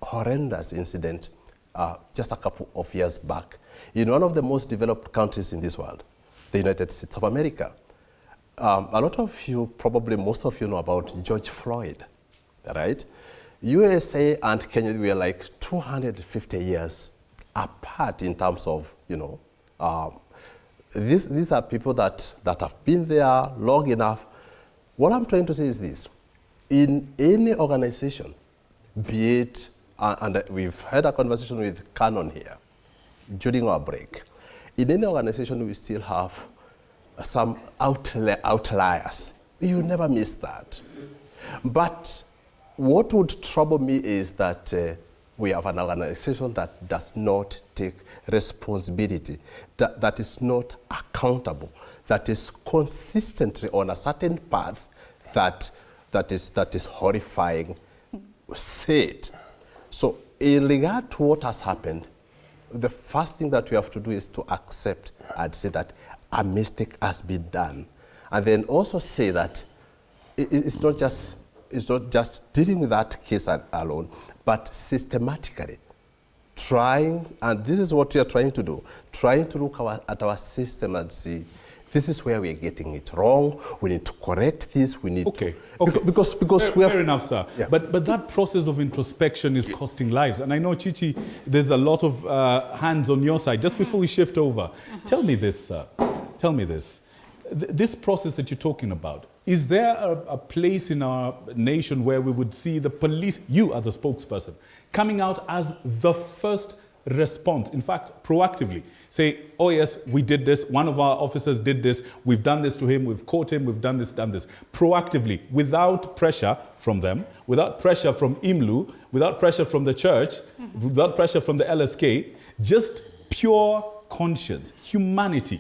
horrendous incident just a couple of years back in one of the most developed countries in this world, the United States of America. A lot of you, probably most of you, know about George Floyd, right? USA and Kenya were like 250 years apart in terms of, these are people that have been there long enough. What I'm trying to say is this: in any organization, be it, and we've had a conversation with Canon here during our break, in any organization we still have some outliers. You never miss that. But what would trouble me is that we have an organization that does not take responsibility, that is not accountable, that is consistently on a certain path that is horrifying. Say it. So in regard to what has happened, the first thing that we have to do is to accept and say that a mistake has been done. And then also say that it's not just dealing with that case alone, but systematically trying, and this is what we are trying to do, trying to look at our system and see, this is where we are getting it wrong. We need to correct this. We need to... Because we have... Fair enough, sir. Yeah. But that process of introspection is costing lives. And I know, Chichi, there's a lot of hands on your side. Just before we shift over, tell me this, sir. Tell me this. This process that you're talking about, is there a place in our nation where we would see the police, you as a spokesperson, coming out as the first response, in fact, proactively say, oh yes, we did this, one of our officers did this, we've done this to him, we've caught him, we've done this, proactively, without pressure from them, without pressure from IMLU, without pressure from the church, without pressure from the LSK, just pure conscience, humanity,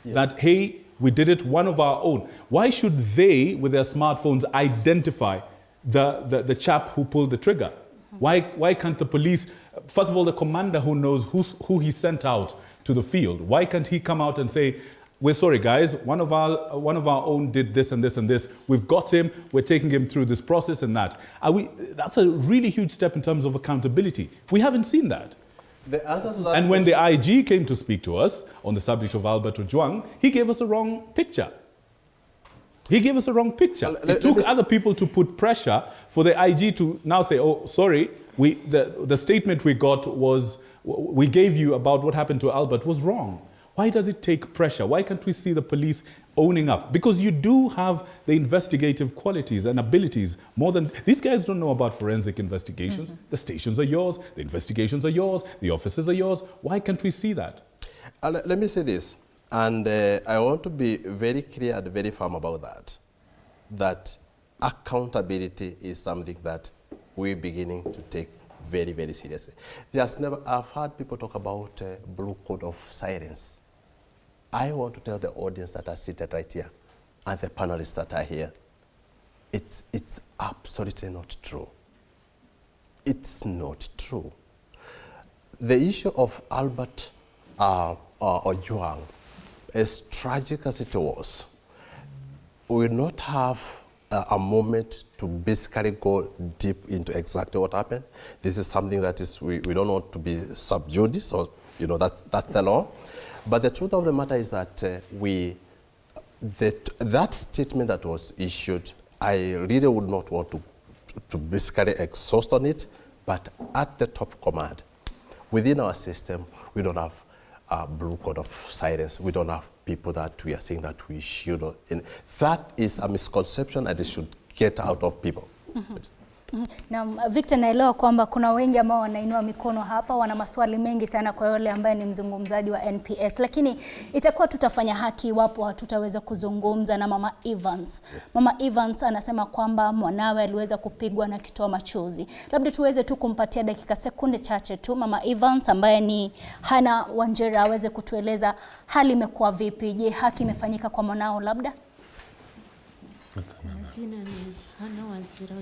that, hey, we did it, one of our own. Why should they, with their smartphones, identify the chap who pulled the trigger? Why can't the police, first of all, the commander who knows who he sent out to the field, why can't he come out and say, we're sorry guys, one of our own did this and this and this, we've got him, we're taking him through this process and that. That's a really huge step in terms of accountability. We haven't seen that. The answer to that, and when the IG came to speak to us on the subject of Albert Ojwang, he gave us a wrong picture. He gave us a wrong picture. It took other people to put pressure for the IG to now say, oh, sorry, the statement we got was, we gave you about what happened to Albert was wrong. Why does it take pressure? Why can't we see the police owning up? Because you do have the investigative qualities and abilities more than... These guys don't know about forensic investigations. The stations are yours, the investigations are yours, the officers are yours. Why can't we see that? Let me say this. And I want to be very clear and very firm about that accountability is something that we're beginning to take very, very seriously. I've heard people talk about blue code of silence. I want to tell the audience that are seated right here and the panelists that are here, it's absolutely not true. It's not true. The issue of Albert Ojwang, as tragic as it was, we will not have a moment to basically go deep into exactly what happened. This is something that is, we don't want to be sub judice, or that's the law. But the truth of the matter is that that statement that was issued, I really would not want to basically exhaust on it, but at the top command, within our system, we don't have a blue code of silence. We don't have people that we are saying that we should. That is a misconception and it should get out of people. Na Victor, naelewa kwamba kuna wengi ambao wanainua mikono hapa, wana maswali mengi sana kwa yule ambaye ni mzungumzaji wa NPS, lakini itakuwa tutafanya haki iwapo hatutaweza kuzungumza na Mama Evans. Mama Evans anasema kwamba mwanawe aliweza kupigwa na kitoa machozi. Labda tuweze tu kumpatia dakika sekunde chache tu Mama Evans ambaye ni Hana Wanjera aweze kutueleza hali imekuwa vipi. Je, haki imefanyika kwa mwanao labda? Jina ni Hana Wanjera.